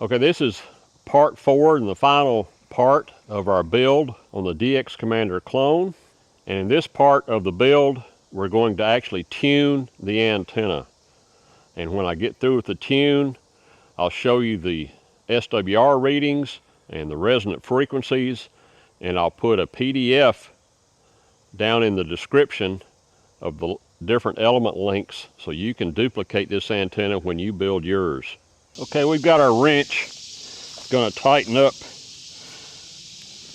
Okay, this is part 4 and the final part of our build on the DX Commander clone. And in this part of the build, we're going to actually tune the antenna. And when I get through with the tune, I'll show you the SWR readings and the resonant frequencies, and I'll put a PDF down in the description of the different element links so you can duplicate this antenna when you build yours. Okay, we've got our wrench. It's going to tighten up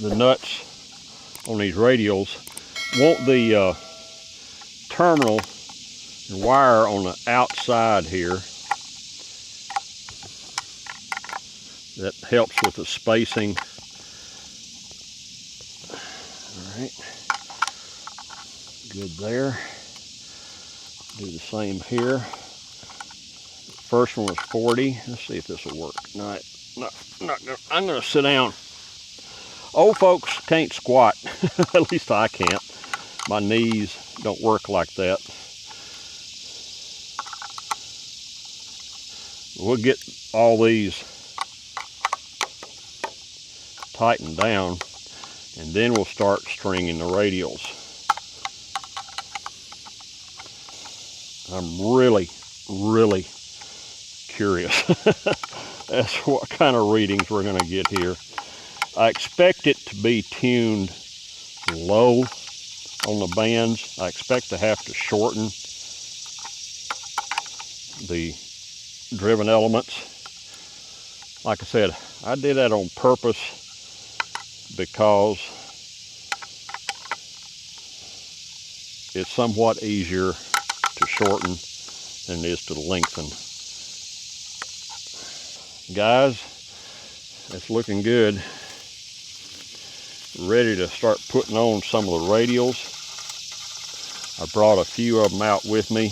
the nuts on these radials. Want the terminal and wire on the outside here. That helps with the spacing. All right, good there. Do the same here. First one was 40. Let's see if this will work. No, not gonna, I'm gonna sit down. Old folks can't squat. At least I can't. My knees don't work like that. We'll get all these tightened down, and then we'll start stringing the radials. I'm really curious as to what kind of readings we're going to get here. I expect it to be tuned low on the bands. I expect to have to shorten the driven elements. Like I said, I did that on purpose because it's somewhat easier to shorten than it is to lengthen. Guys, it's looking good. Ready to start putting on some of the radials. I brought a few of them out with me.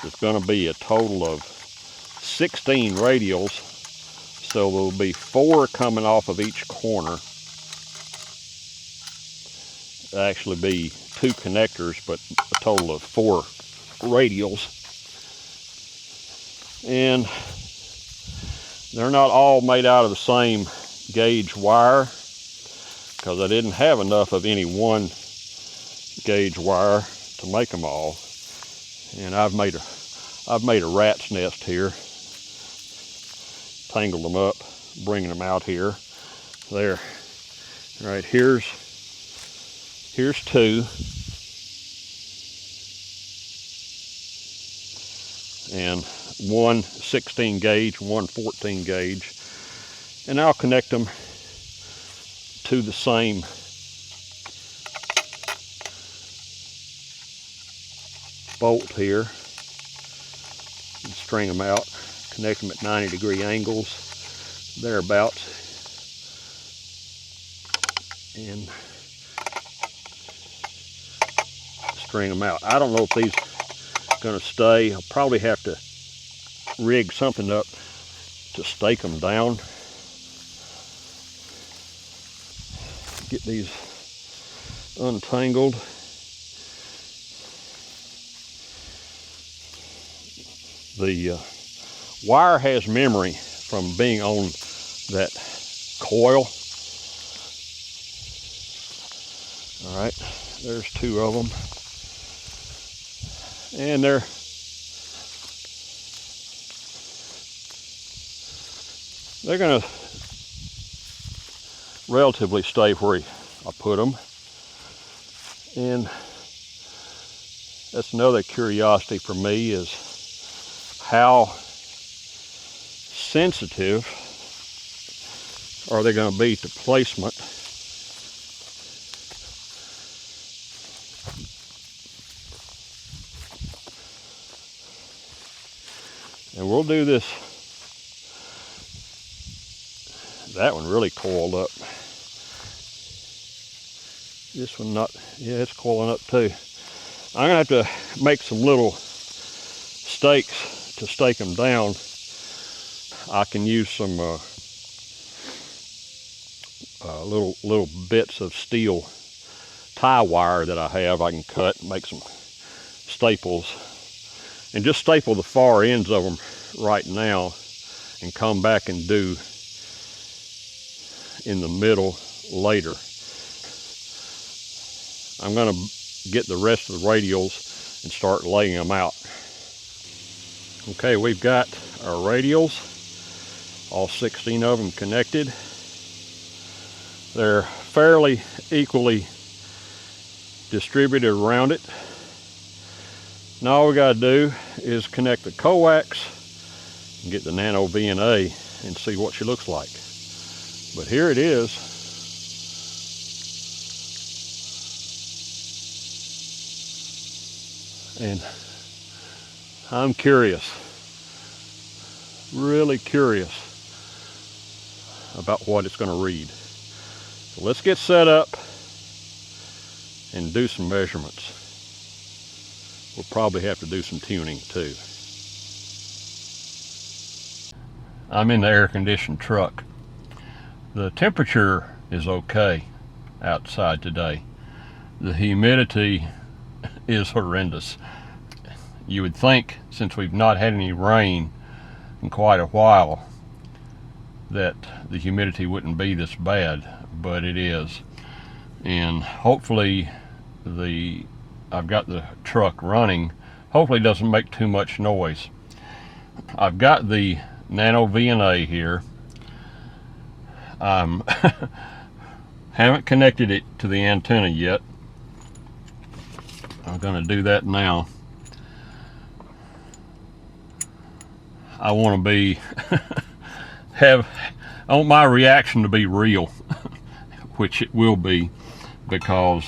There's going to be a total of 16 radials, so there will be 4 coming off of each corner. There'll actually be 2 connectors, but a total of 4 radials. And they're not all made out of the same gauge wire, because I didn't have enough of any one gauge wire to make them all. And I've made a rat's nest here. Tangled them up, bringing them out here. There. All right, here's 2. And one 16 gauge, one 14 gauge. And I'll connect them to the same bolt here and string them out, connect them at 90-degree angles, thereabouts, and string them out. I don't know if these are going to stay. I'll probably have to rig something up to stake them down. Get these untangled. The wire has memory from being on that coil. All right, there's 2 of them. And they're going to relatively stay where I put them. And that's another curiosity for me, is how sensitive are they going to be to placement. And we'll do this. That one really coiled up. This one not, yeah, it's coiling up too. I'm gonna have to make some little stakes to stake them down. I can use some little bits of steel tie wire that I have. I can cut and make some staples and just staple the far ends of them right now and come back and do in the middle later. I'm going to get the rest of the radials and start laying them out. Okay, we've got our radials, all 16 of them connected. They're fairly equally distributed around it. Now all we got to do is connect the coax and get the nano VNA and see what she looks like. But here it is. And I'm curious, really curious about what it's going to read. So let's get set up and do some measurements. We'll probably have to do some tuning too. I'm in the air-conditioned truck. The temperature is okay outside today. The humidity is horrendous. You would think, since we've not had any rain in quite a while, that the humidity wouldn't be this bad, but it is. And hopefully I've got the truck running. Hopefully it doesn't make too much noise. I've got the nano VNA here. Haven't connected it to the antenna yet. I'm going to do that now. I want to be I want my reaction to be real, which it will be, because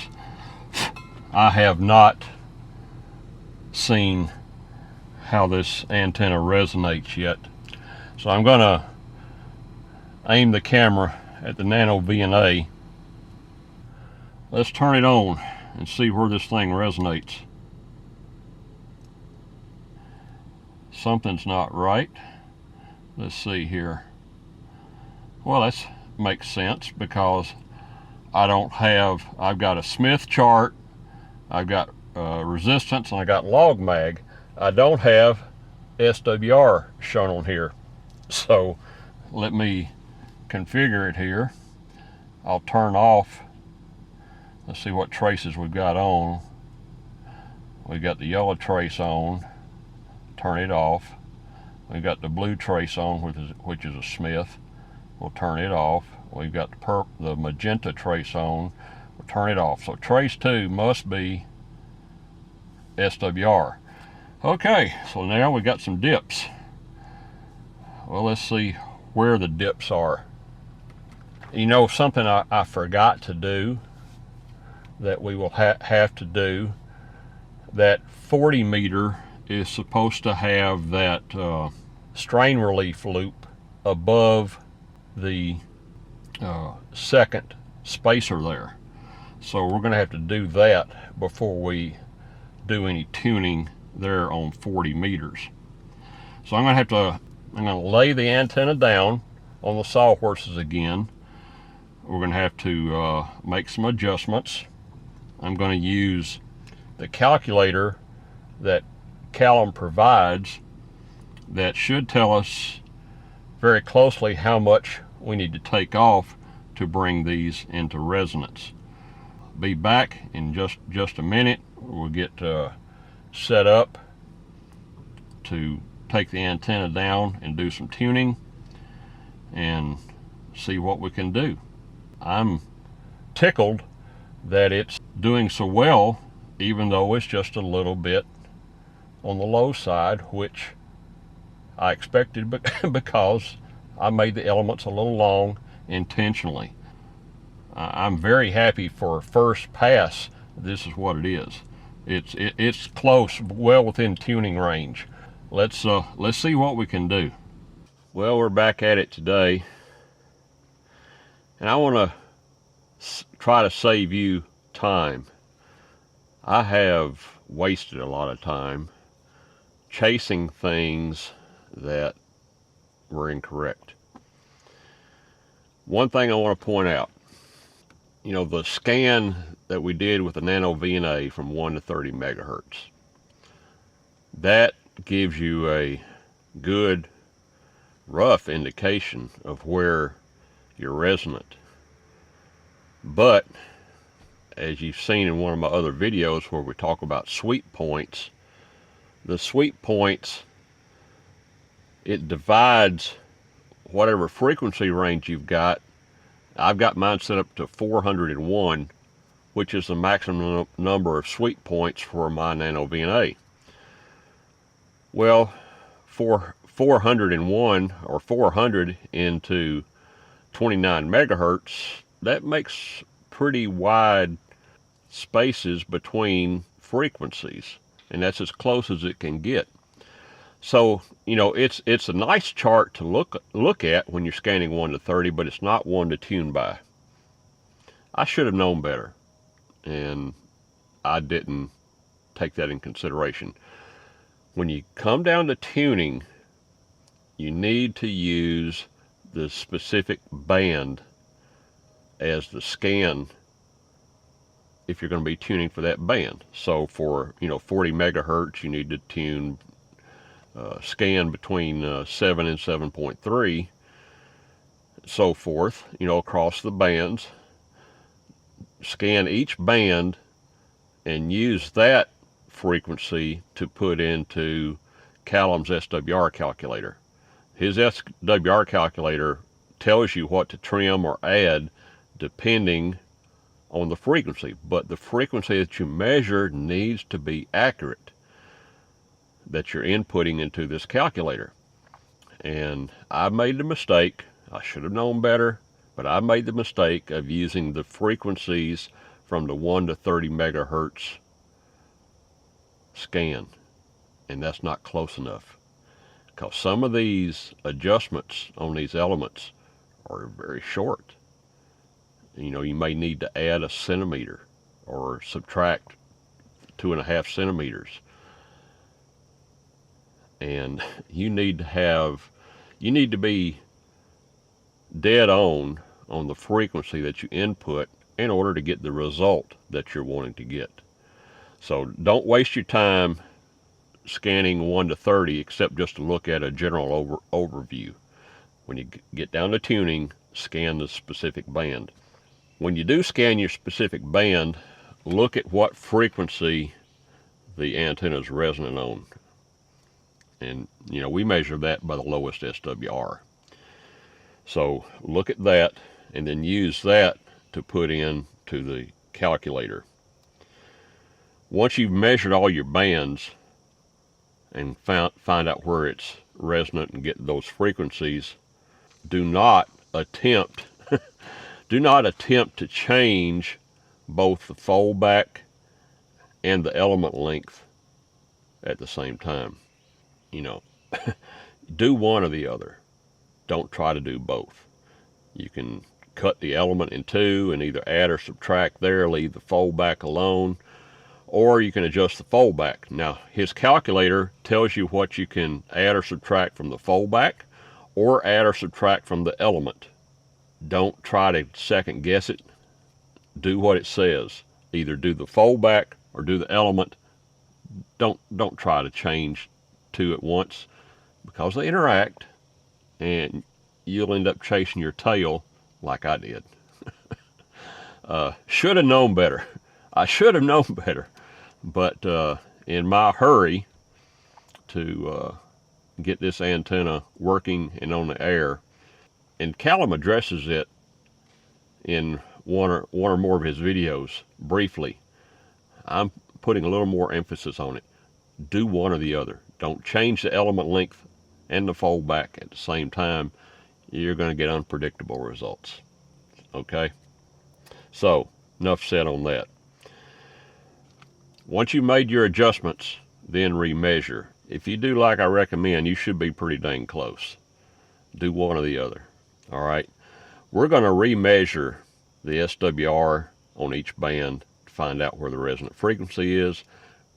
I have not seen how this antenna resonates yet. So I'm going to aim the camera at the nano VNA. Let's turn it on and see where this thing resonates. Something's not right. Let's see here. Well, that makes sense, because I've got a Smith chart, I've got resistance, and I got log mag. I don't have SWR shown on here. So let me configure it here. I'll turn off. Let's see what traces we've got on. We've got the yellow trace on. Turn it off. We've got the blue trace on, which is a Smith. We'll turn it off. We've got the magenta trace on. We'll turn it off. So trace 2 must be SWR. Okay, so now we got some dips. Well, let's see where the dips are. You know, something I forgot to do that we will have to do, that 40 meter is supposed to have that strain relief loop above the second spacer there. So we're going to have to do that before we do any tuning there on 40 meters. So I'm going to lay the antenna down on the sawhorses again. We're going to have to make some adjustments. I'm going to use the calculator that Callum provides that should tell us very closely how much we need to take off to bring these into resonance. Be back in just a minute. We'll get set up to take the antenna down and do some tuning and see what we can do. I'm tickled that it's doing so well, even though it's just a little bit on the low side, which I expected because I made the elements a little long intentionally. I'm very happy for a first pass. This is what it is. It's close, well within tuning range. Let's see what we can do. Well, we're back at it today, and I want to try to save you time. I have wasted a lot of time chasing things that were incorrect. One thing I want to point out, you know, the scan that we did with the nano VNA from 1 to 30 megahertz, that gives you a good rough indication of where you're resonant. But as you've seen in one of my other videos where we talk about sweep points, the sweep points, it divides whatever frequency range you've got. I've got mine set up to 401, which is the maximum number of sweep points for my nano VNA. Well, for 401 or 400 into 29 megahertz, that makes pretty wide spaces between frequencies, and that's as close as it can get. So, you know, it's a nice chart to look at when you're scanning 1 to 30, but it's not one to tune by. I should have known better, and I didn't take that in consideration. When you come down to tuning, you need to use the specific band as the scan if you're going to be tuning for that band. So for 40 megahertz, you need to tune scan between 7 and 7.3, so forth, across the bands. Scan each band and use that frequency to put into Callum's SWR calculator. His SWR calculator tells you what to trim or add depending on the frequency, but the frequency that you measure needs to be accurate, that you're inputting into this calculator. And I made the mistake, I should have known better, but I made the mistake of using the frequencies from the 1 to 30 megahertz scan, and that's not close enough, because some of these adjustments on these elements are very short. You may need to add a centimeter or subtract 2.5 centimeters. And you need to be dead on the frequency that you input in order to get the result that you're wanting to get. So don't waste your time scanning 1 to 30 except just to look at a general overview. When you get down to tuning, scan the specific band. When you do scan your specific band, look at what frequency the antenna is resonant on. And, we measure that by the lowest SWR. So look at that and then use that to put in to the calculator. Once you've measured all your bands and find out where it's resonant and get those frequencies, do not attempt to change both the foldback and the element length at the same time. Do one or the other. Don't try to do both. You can cut the element in two and either add or subtract there, leave the foldback alone, or you can adjust the foldback. Now, his calculator tells you what you can add or subtract from the foldback or add or subtract from the element. Don't try to second guess it. Do what it says. Either do the foldback or do the element. Don't try to change two at once, because they interact and you'll end up chasing your tail like I did. Should have known better. I should have known better. But in my hurry to get this antenna working and on the air, and Callum addresses it in one or more of his videos briefly, I'm putting a little more emphasis on it. Do one or the other. Don't change the element length and the foldback at the same time. You're going to get unpredictable results. Okay? So, enough said on that. Once you've made your adjustments, then remeasure. If you do like I recommend, you should be pretty dang close. Do one or the other. All right? We're going to remeasure the SWR on each band to find out where the resonant frequency is.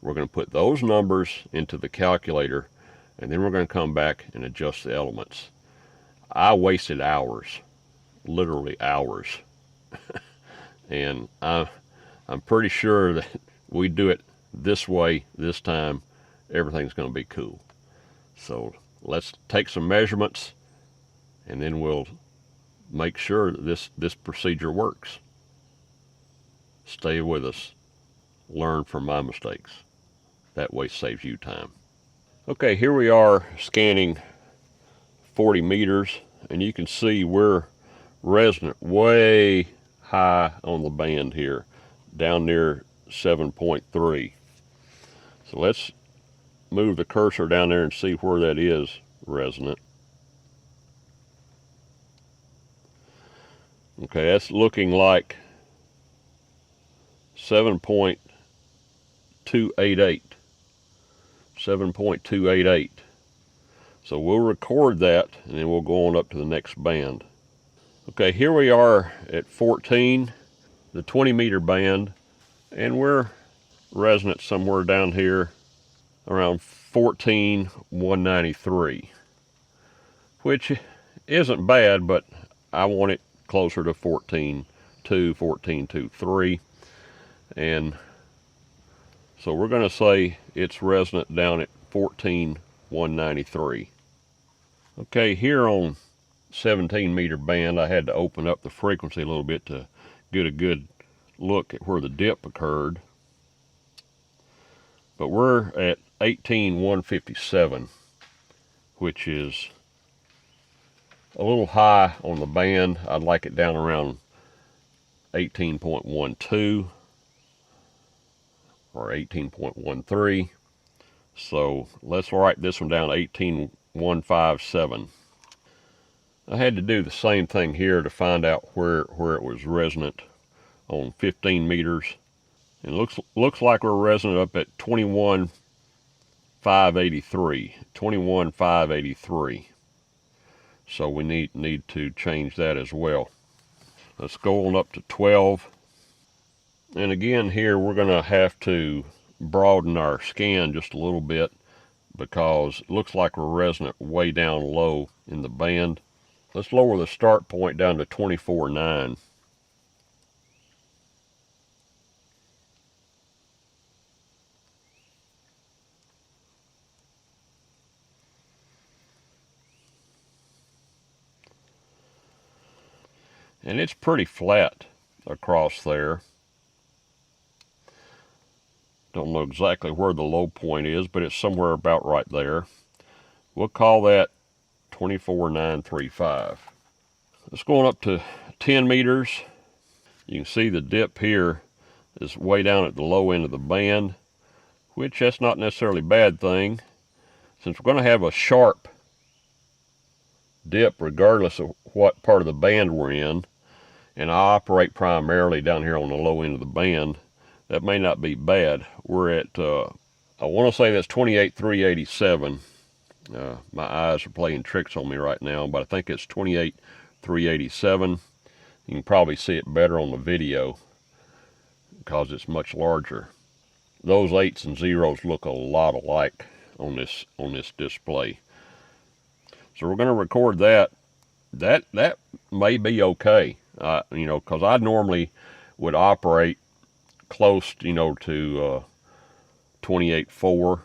We're going to put those numbers into the calculator, and then we're going to come back and adjust the elements. I wasted hours, literally hours. And I'm pretty sure that we do it this way this time, everything's going to be cool. So let's take some measurements, and then we'll make sure that this procedure works. Stay with us. Learn from my mistakes. That way saves you time. Okay, here we are scanning 40 meters, and you can see we're resonant way high on the band here, down near 7.3. So let's move the cursor down there and see where that is resonant. Okay, that's looking like 7.288. 7.288. So we'll record that, and then we'll go on up to the next band. Okay, here we are at 14, the 20 meter band, and we're resonant somewhere down here around 14,193, which isn't bad, but I want it closer to 14.2, 14.23, and so we're going to say it's resonant down at 14,193. Okay, here on 17 meter band, I had to open up the frequency a little bit to get a good look at where the dip occurred. But we're at 18,157, which is a little high on the band. I'd like it down around 18.12 or 18.13. So let's write this one down, 18,157. I had to do the same thing here to find out where it was resonant on 15 meters. And looks like we're resonant up at 21,583. 21,583. So we need to change that as well. Let's go on up to 12. And again here we're going to have to broaden our scan just a little bit because it looks like we're resonant way down low in the band. Let's lower the start point down to 24.9. And it's pretty flat across there. Don't know exactly where the low point is, but it's somewhere about right there. We'll call that 24,935. Let's go on up to 10 meters. You can see the dip here is way down at the low end of the band, which that's not necessarily a bad thing, since we're going to have a sharp dip regardless of what part of the band we're in, and I operate primarily down here on the low end of the band. That may not be bad. We're at, I want to say that's 28,387. My eyes are playing tricks on me right now, but I think it's 28,387. You can probably see it better on the video because it's much larger. Those 8s and 0s look a lot alike on this display. So we're going to record that. That may be okay, you know, because I normally would operate close, you know, to 28.4.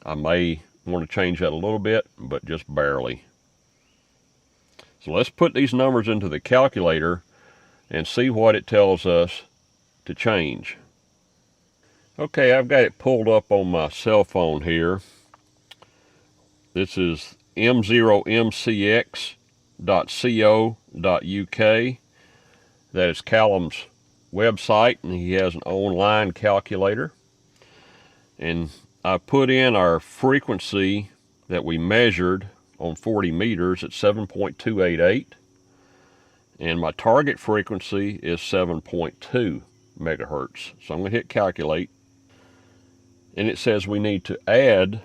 I may want to change that a little bit, but just barely. So let's put these numbers into the calculator and see what it tells us to change. Okay, I've got it pulled up on my cell phone here. This is m0mcx.co.uk. That is Callum's website, and he has an online calculator. And I put in our frequency that we measured on 40 meters at 7.288, and my target frequency is 7.2 megahertz. So I'm going to hit calculate, and it says we need to add,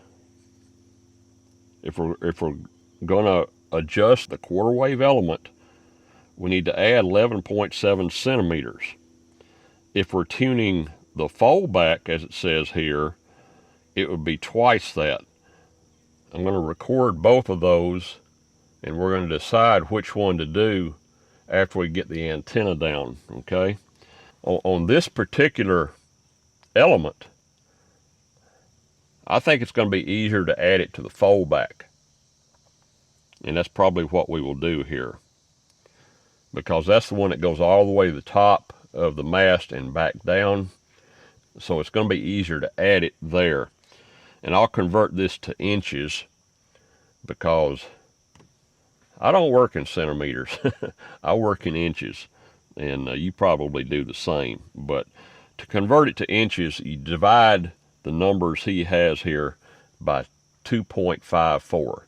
if we're going to adjust the quarter wave element, we need to add 11.7 centimeters. If we're tuning the foldback, as it says here, it would be twice that. I'm going to record both of those, and we're going to decide which one to do after we get the antenna down, okay? On this particular element, I think it's going to be easier to add it to the foldback. And that's probably what we will do here, because that's the one that goes all the way to the top of the mast and back down. So it's going to be easier to add it there. And I'll convert this to inches because I don't work in centimeters. I work in inches, and you probably do the same. But to convert it to inches, you divide the numbers he has here by 2.54.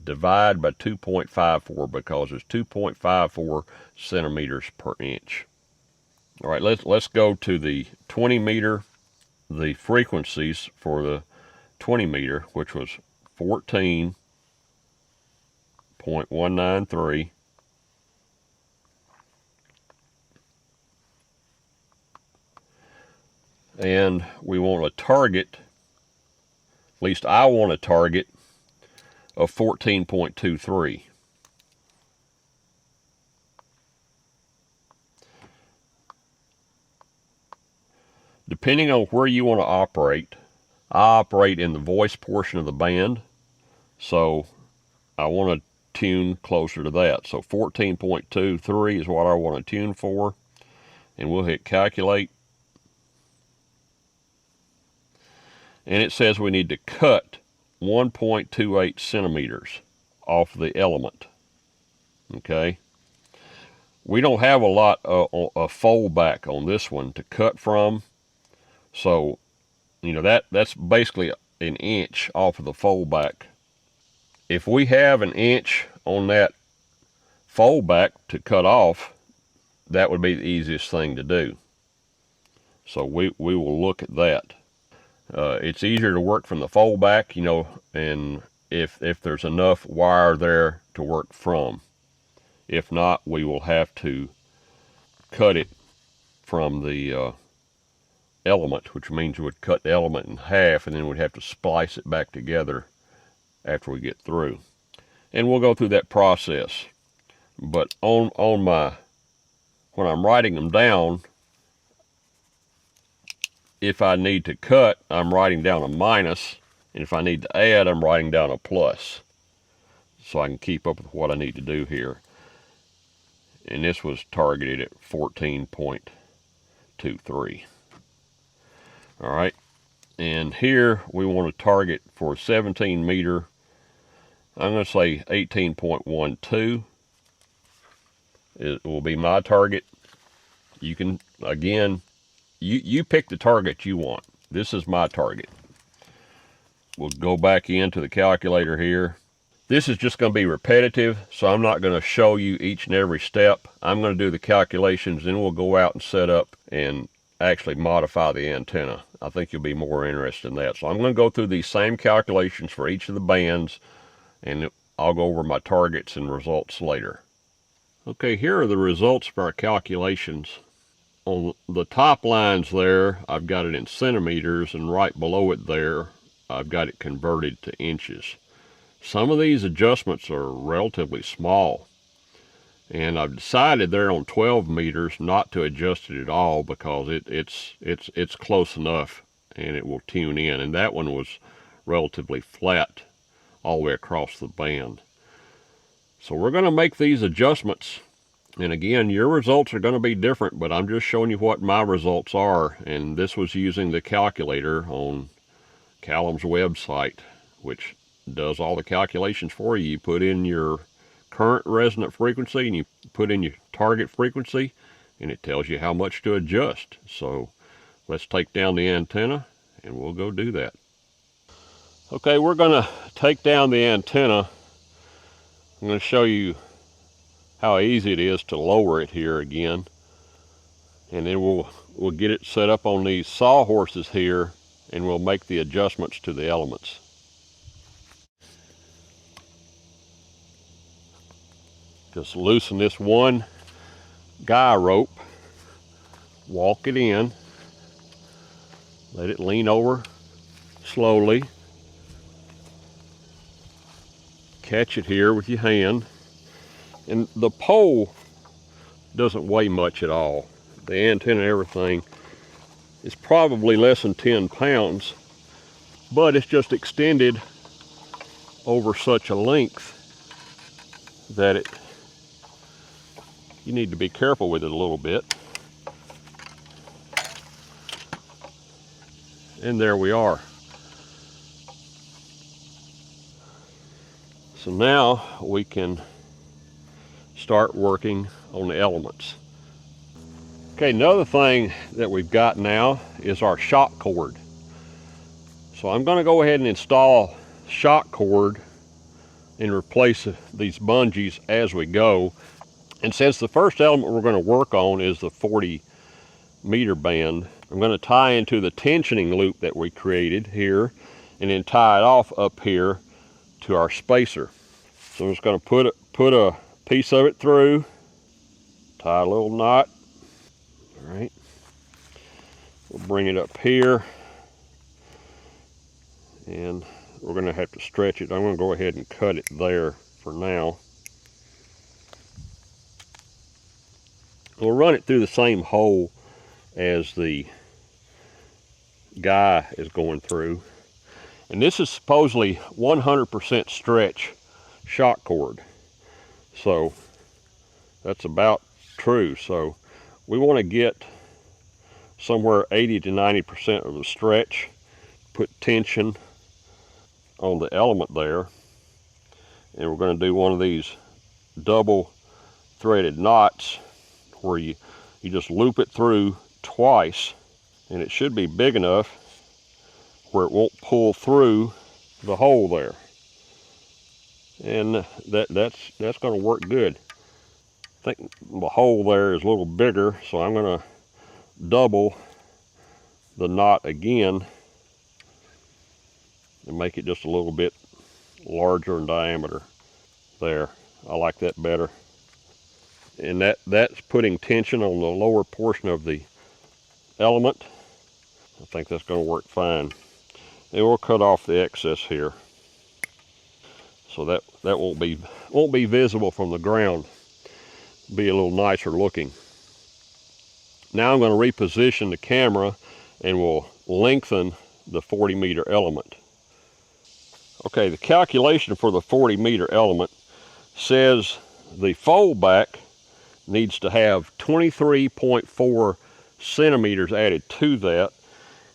Divide by 2.54 because it's 2.54 centimeters per inch. All right, let's go to the 20 meter. The frequencies for the 20 meter, which was 14.193, and we want a target, at least I want a target of 14.23. Depending on where you want to operate, I operate in the voice portion of the band, so I want to tune closer to that. So 14.23 is what I want to tune for, and we'll hit calculate. And it says we need to cut 1.28 centimeters off the element. Okay, we don't have a lot of fold back on this one to cut from, so you know that's basically an inch off of the fold back. If we have an inch on that fold back to cut off, that would be the easiest thing to do. So we will look at that. It's easier to work from the fold back, you know, and if there's enough wire there to work from. If not, we will have to cut it from the element, which means we would cut the element in half, and then we'd have to splice it back together after we get through. And we'll go through that process. But when I'm writing them down, if I need to cut, I'm writing down a minus, and if I need to add, I'm writing down a plus, so I can keep up with what I need to do here. And this was targeted at 14.23. All right, and here we want to target for 17 meter. I'm going to say 18.12. It will be my target. You can, again, you pick the target you want. This is my target. We'll go back into the calculator here. This is just going to be repetitive, so I'm not going to show you each and every step. I'm going to do the calculations, then we'll go out and set up and actually modify the antenna. I think you'll be more interested in that. So I'm going to go through these same calculations for each of the bands, and I'll go over my targets and results later. Okay, here are the results for our calculations. On the top lines there, I've got it in centimeters, and right below it there, I've got it converted to inches. Some of these adjustments are relatively small, and I've decided there on 12 meters not to adjust it at all because it's close enough and it will tune in. And that one was relatively flat all the way across the band. So we're going to make these adjustments, and again, your results are going to be different, but I'm just showing you what my results are. And this was using the calculator on Callum's website, which does all the calculations for you. You put in your current resonant frequency and you put in your target frequency, and it tells you how much to adjust. So let's take down the antenna and we'll go do that. Okay, we're going to take down the antenna. I'm going to show you how easy it is to lower it here again, and then we'll get it set up on these sawhorses here, and we'll make the adjustments to the elements. Just loosen this one guy rope, walk it in, let it lean over slowly, catch it here with your hand. And the pole doesn't weigh much at all. The antenna and everything is probably less than 10 pounds, but it's just extended over such a length that you need to be careful with it a little bit. And there we are. So now we can start working on the elements. Okay, another thing that we've got now is our shock cord. So I'm going to go ahead and install shock cord and replace these bungees as we go. And since the first element we're going to work on is the 40-meter band, I'm going to tie into the tensioning loop that we created here and then tie it off up here to our spacer. So I'm just going to put a piece of it through, tie a little knot. All right, we'll bring it up here, and we're going to have to stretch it. I'm going to go ahead and cut it there for now. We'll run it through the same hole as the guy is going through. And this is supposedly 100% stretch shock cord. So that's about true. So we want to get somewhere 80 to 90% of the stretch, put tension on the element there. And we're going to do one of these double threaded knots where you just loop it through twice, and it should be big enough where it won't pull through the hole there. And that's going to work good. I think the hole there is a little bigger, so I'm going to double the knot again and make it just a little bit larger in diameter. There, I like that better. And that's putting tension on the lower portion of the element. I think that's going to work fine. And we'll cut off the excess here, so that won't be visible from the ground. Be a little nicer looking. Now I'm going to reposition the camera, and we'll lengthen the 40-meter element. Okay, the calculation for the 40-meter element says the fold back needs to have 23.4 centimeters added to that,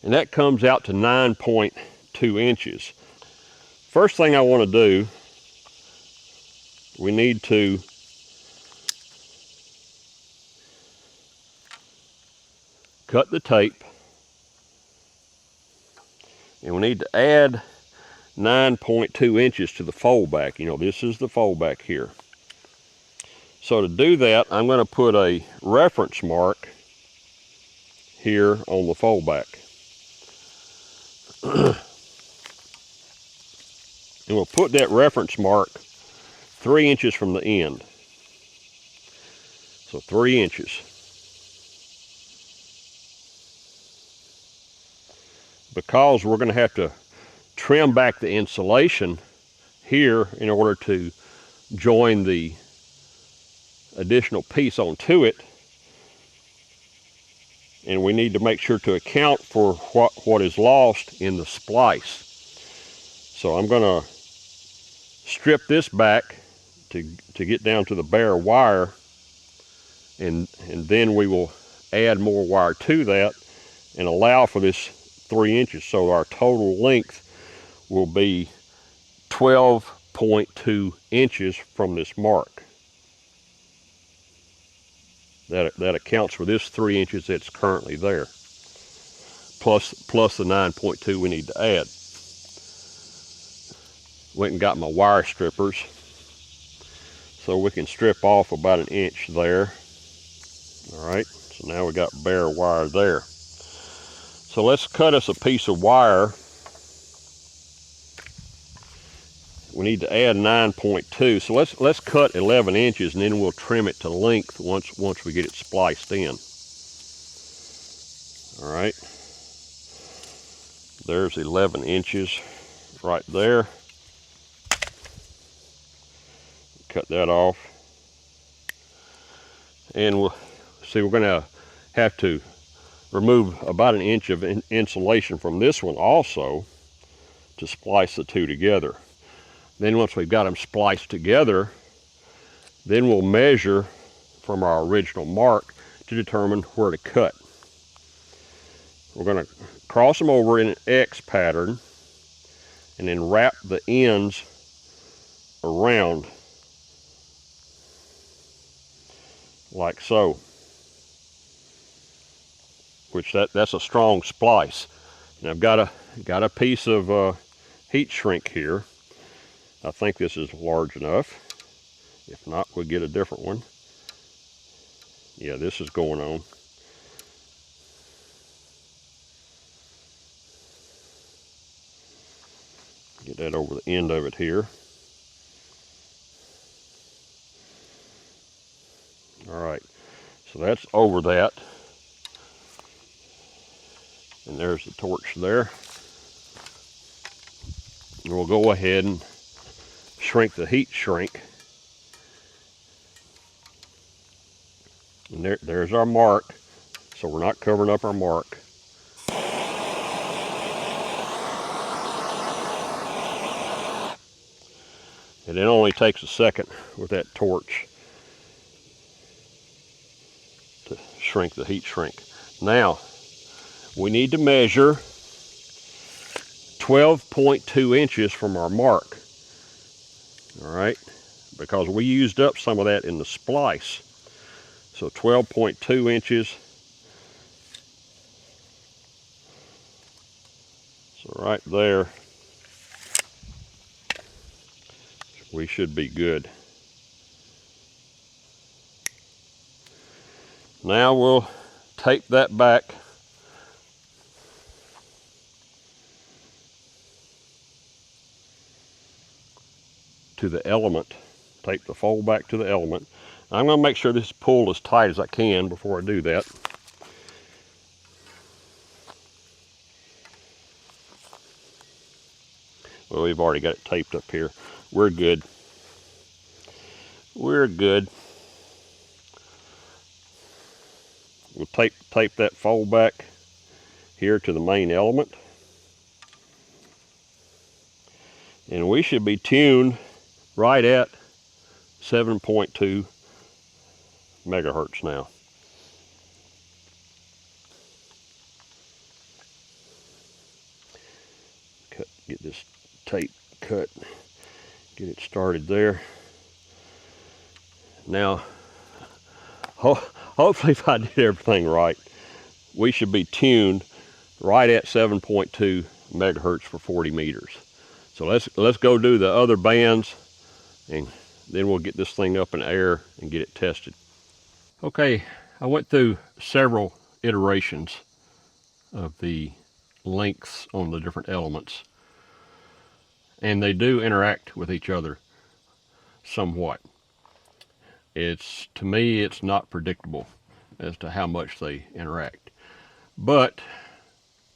and that comes out to 9.2 inches. First thing I want to do, we need to cut the tape, and we need to add 9.2 inches to the fold back. You know, this is the fold back here. So to do that, I'm going to put a reference mark here on the fold back. And we'll put that reference mark 3 inches from the end. So 3 inches. Because we're going to have to trim back the insulation here in order to join the additional piece onto it, and we need to make sure to account for what is lost in the splice. So I'm going to strip this back to get down to the bare wire, and then we will add more wire to that and allow for this 3 inches. So our total length will be 12.2 inches from this mark. That accounts for this 3 inches that's currently there, plus the 9.2 we need to add. Went and got my wire strippers, so we can strip off about 1 inch there. All right, so now we got bare wire there. So let's cut us a piece of wire. We need to add 9.2, so let's cut 11 inches, and then we'll trim it to length once we get it spliced in. All right, there's 11 inches right there. Cut that off, and we'll see, we're going to have to remove about 1 inch of insulation from this one also to splice the two together. Then once we've got them spliced together, Then we'll measure from our original mark to determine where to cut. We're going to cross them over in an X pattern and then wrap the ends around like so, which that's a strong splice. And I've got a piece of heat shrink here. I think this is large enough. If not, we'll get a different one. Yeah, this is going on. Get that over the end of it here. All right, so that's over that. And there's the torch there. And we'll go ahead and shrink the heat shrink. And there's our mark. So we're not covering up our mark. And it only takes a second with that torch to shrink the heat shrink. Now, we need to measure 12.2 inches from our mark. All right, because we used up some of that in the splice. So 12.2 inches. So right there, we should be good. Now we'll tape that back to the element. Tape the fold back to the element. I'm going to make sure this is pulled as tight as I can before I do that. Well, we've already got it taped up here. We're good. We're good. We'll tape that fold back here to the main element. And we should be tuned right at 7.2 megahertz now. Get this tape cut, get it started there. Now, hopefully if I did everything right, we should be tuned right at 7.2 megahertz for 40 meters. So let's go do the other bands, and then we'll get this thing up in air and get it tested. Okay, I went through several iterations of the lengths on the different elements, and they do interact with each other somewhat. To me, it's not predictable as to how much they interact. But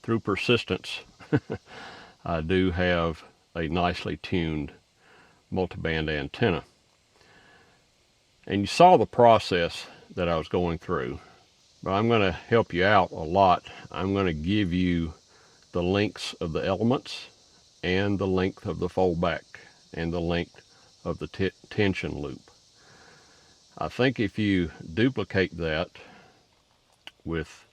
through persistence, I do have a nicely tuned multiband antenna. And you saw the process that I was going through, but I'm going to help you out a lot. I'm going to give you the lengths of the elements and the length of the foldback and the length of the tension loop. I think if you duplicate that with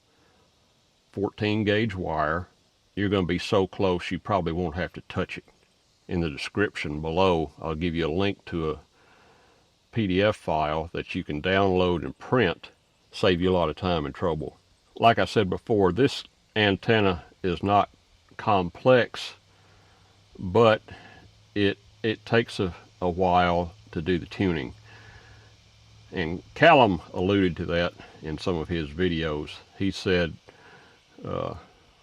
14 gauge wire, you're going to be so close you probably won't have to touch it. In the description below, I'll give you a link to a PDF file that you can download and print, save you a lot of time and trouble. Like I said before, this antenna is not complex, but it takes a while to do the tuning. And Callum alluded to that in some of his videos. He said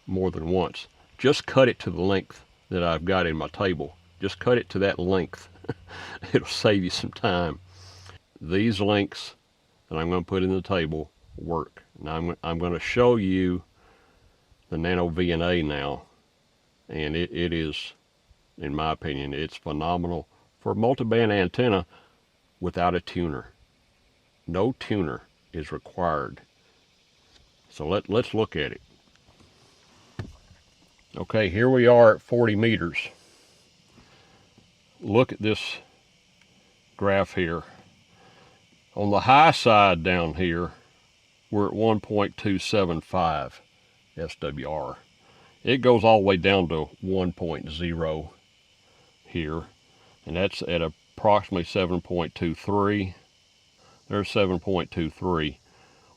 more than once, just cut it to the length that I've got in my table. Just cut it to that length. It'll save you some time. These lengths that I'm going to put in the table work. Now I'm going to show you the Nano VNA now, and it is, in my opinion, it's phenomenal for a multiband antenna without a tuner. No tuner is required. So let's look at it. Okay, here we are at 40 meters. Look at this graph here. On the high side down here, we're at 1.275 SWR. It goes all the way down to 1.0 here, and that's at approximately 7.23. There's 7.23.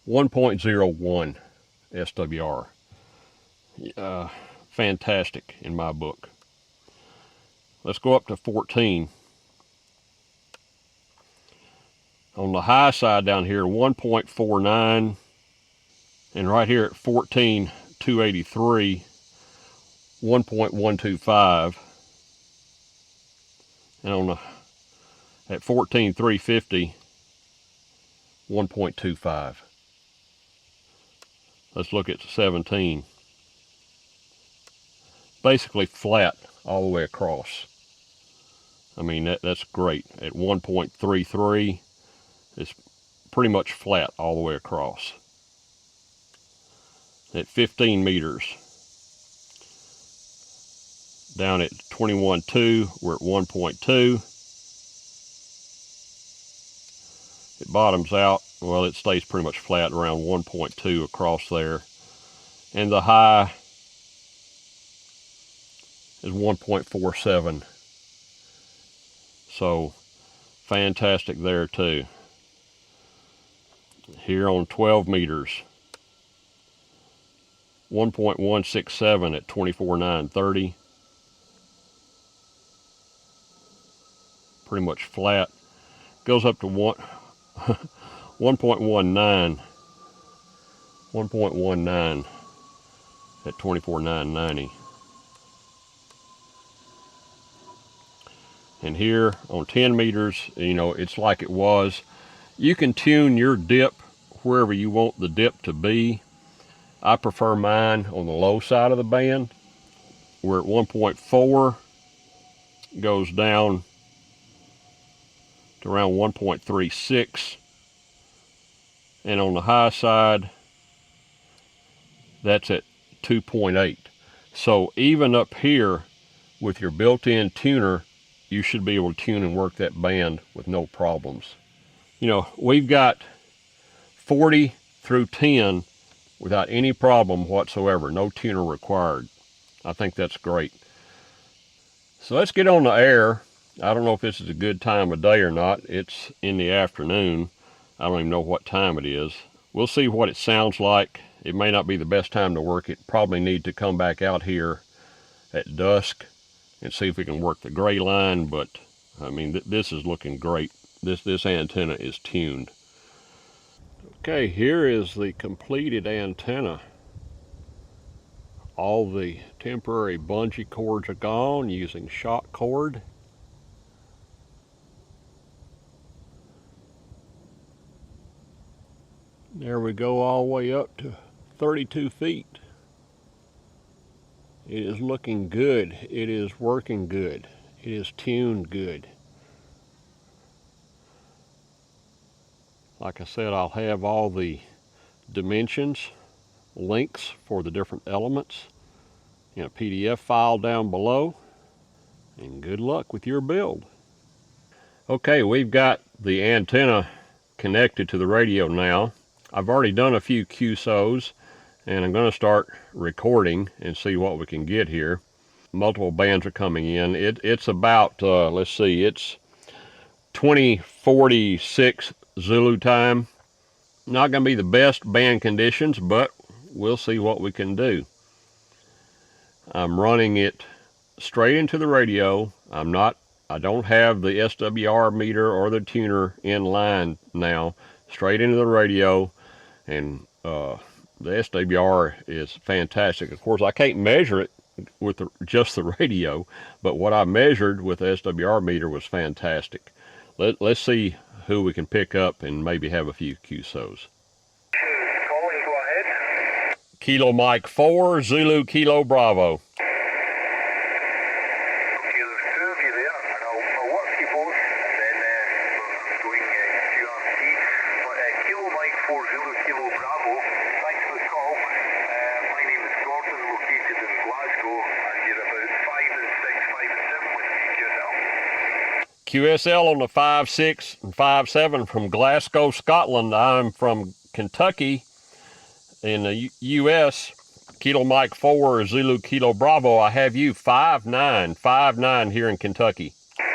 1.01 SWR. Fantastic in my book. Let's go up to 14. On the high side down here, 1.49, and right here at 14,283, 1.125, and at 14,350, 1.25. Let's look at 17. Basically flat all the way across. I mean, that's great. At 1.33, it's pretty much flat all the way across. At 15 meters, down at 21.2, we're at 1.2. It bottoms out, well, it stays pretty much flat around 1.2 across there. And the high is 1.47. So fantastic there too. Here on 12 meters, 1.167 at 24,930. Pretty much flat. Goes up to 1.19. 1.19 at 24,990. And here on 10 meters, you know, it's like it was. You can tune your dip wherever you want the dip to be. I prefer mine on the low side of the band. We're at 1.4, goes down to around 1.36. And on the high side, that's at 2.8. So even up here with your built-in tuner, you should be able to tune and work that band with no problems. You know, we've got 40 through 10 without any problem whatsoever, no tuner required. I think that's great. So let's get on the air. I don't know if this is a good time of day or not. It's in the afternoon. I don't even know what time it is. We'll see what it sounds like. It may not be the best time to work it. Probably need to come back out here at dusk and see if we can work the gray line, but I mean, this is looking great. This antenna is tuned. Okay, here is the completed antenna. All the temporary bungee cords are gone using shock cord. There we go, all the way up to 32 feet. It is looking good. It is working good. It is tuned good. Like I said, I'll have all the dimensions, links for the different elements in a PDF file down below. And good luck with your build. Okay, we've got the antenna connected to the radio now. I've already done a few QSOs, and I'm going to start recording and see what we can get here. Multiple bands are coming in. It's about, let's see, it's 2046 Zulu time. Not going to be the best band conditions, but we'll see what we can do. I'm running it straight into the radio. I don't have the SWR meter or the tuner in line now. Straight into the radio, and the SWR is fantastic. Of course, I can't measure it with just the radio, but what I measured with the SWR meter was fantastic. Let's see who we can pick up and maybe have a few QSOs. Calling, go ahead. Kilo Mike 4, Zulu Kilo Bravo. QSL on the 5.6 and 5.7 from Glasgow, Scotland. I'm from Kentucky in the US. Kilo Mike 4, Zulu Kilo Bravo. I have you 5.9 here in Kentucky. Yeah,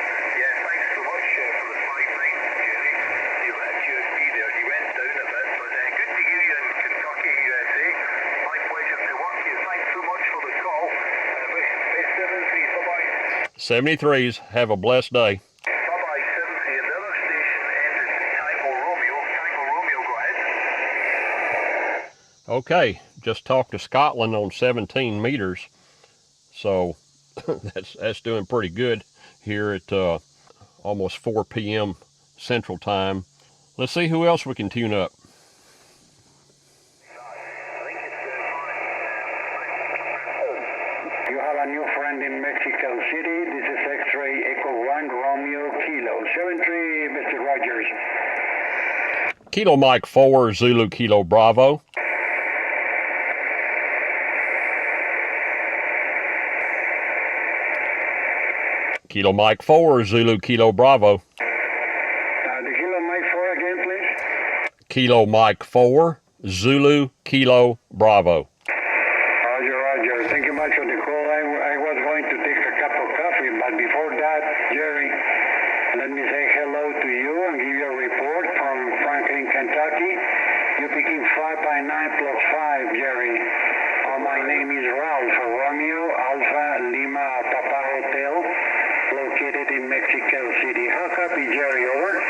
thanks so much for the 5.9, Jerry. You let QSB there, you went down a bit, but good to hear you in Kentucky, USA. My pleasure to work you. Thanks so much for the call. Best 73, bye-bye. 73s, have a blessed day. Bye-bye, 70, and the other station ended Tango Romeo. Tango Romeo, go ahead. Okay, just talked to Scotland on 17 meters, so that's doing pretty good here at almost 4 p.m. Central Time. Let's see who else we can tune up. You have a new friend in Mexico City. This is X-Ray Echo 1 Romeo Kilo. 73, Mr. Rogers. Kilo Mike 4, Zulu Kilo Bravo. Kilo Mike 4, Zulu Kilo Bravo. The Kilo Mike 4 again, please. Kilo Mike 4, Zulu Kilo Bravo. Roger, Roger. Thank you much for the call. I was going to take a cup of coffee, but before that, Jerry, let me say hello to you and give you a report from Franklin, Kentucky. You're picking 5.9 plus 5, Jerry. My name is Ralph, Romeo Alpha Lima Papa Hotel, located in Mexico City. How copy, Jerry? Over.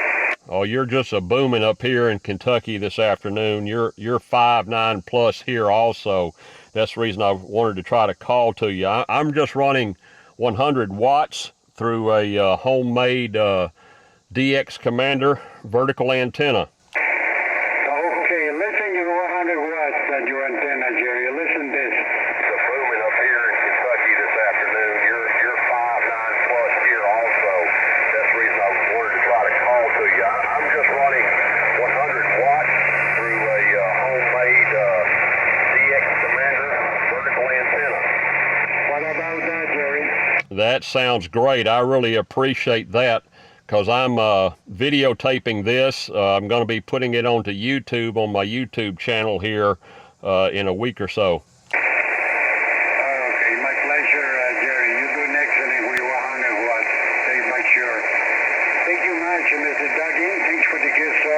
Oh, you're just a booming up here in Kentucky this afternoon. You're 5.9 plus here also. That's the reason I wanted to try to call to you. I'm just running 100 watts through a homemade DX Commander vertical antenna. Okay, listen, you 100 watts at your antenna, Jerry. Listen this. It's a booming up here in Kentucky this afternoon. You're 5.9 plus here also. That's the reason I wanted to try to call to you. I'm just running 100 watts through a homemade DX Commander vertical antenna. What about that, Jerry? That sounds great. I really appreciate that because I'm videotaping this. I'm going to be putting it onto YouTube on my YouTube channel here in a week or so. Okay, my pleasure, Jerry. You do excellent with 100 watts. Thank you, sure. Thank you much, Mr. Duggan. Thanks for the gift, so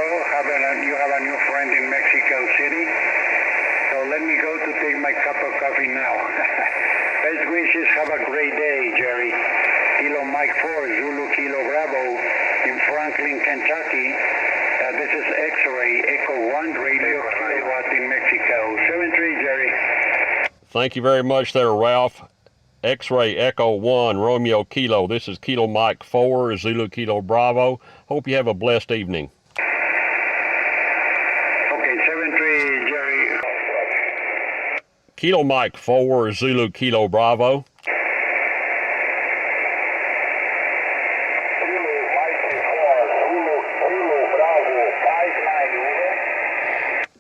you have a new friend in Mexico City. So let me go to take my cup of coffee now. Best wishes. Have a great day, Jerry. Kilo Mike 4, Zulu Kilo Bravo in Franklin, Kentucky. This is X-Ray Echo 1 Radio Kilowatt in Mexico. 73, Jerry. Thank you very much there, Ralph. X-Ray Echo 1 Romeo Kilo. This is Kilo Mike 4, Zulu Kilo Bravo. Hope you have a blessed evening. Okay, 73, Jerry. Kilo Mike 4, Zulu Kilo Bravo.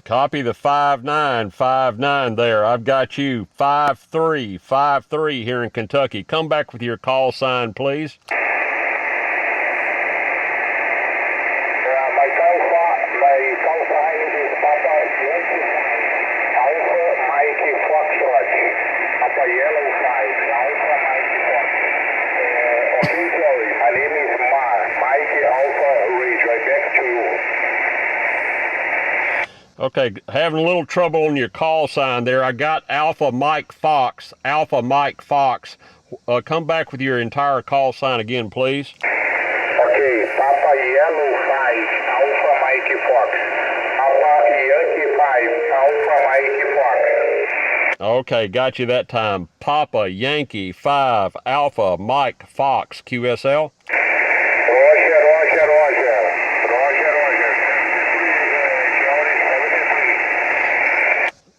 Copy the 5.9 there. I've got you 5.3 here in Kentucky. Come back with your call sign, please. My call sign is Papa Yankee 5, Alpha Mikey Foxtrot, Papa Yellow 5, Alpha Mikey Fox. Officially, my name is Mikey Alpha Ridge, right back to you. Okay, having a little trouble on your call sign there. I got Alpha Mike Fox. Come back with your entire call sign again, please. Okay, Papa Yellow 5, Alpha Mikey Fox. Papa Yankee 5, Alpha Mikey Fox. Okay, got you that time. Papa Yankee 5, Alpha Mike Fox, QSL.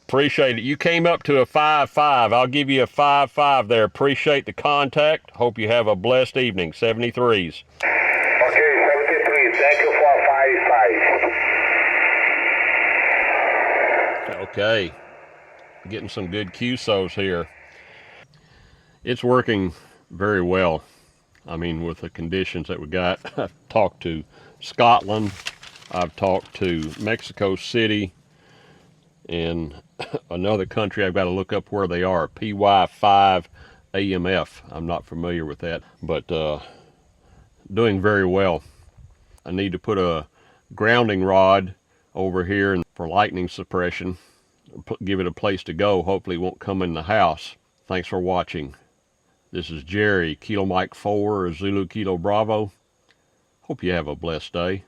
Appreciate it. You came up to a 5.5. I'll give you a 5.5 there. Appreciate the contact. Hope you have a blessed evening. 73s. Okay, 73. Thank you for 5.5. Okay. Getting some good QSOs here. It's working very well. I mean, with the conditions that we got. I've talked to Scotland, I've talked to Mexico City, and another country I've got to look up where they are, PY5 AMF. I'm not familiar with that, but doing very well. I need to put a grounding rod over here for lightning suppression, give it a place to go. Hopefully it won't come in the house. Thanks for watching. This is Jerry, Kilo Mike 4, Zulu Kilo Bravo. Hope you have a blessed day.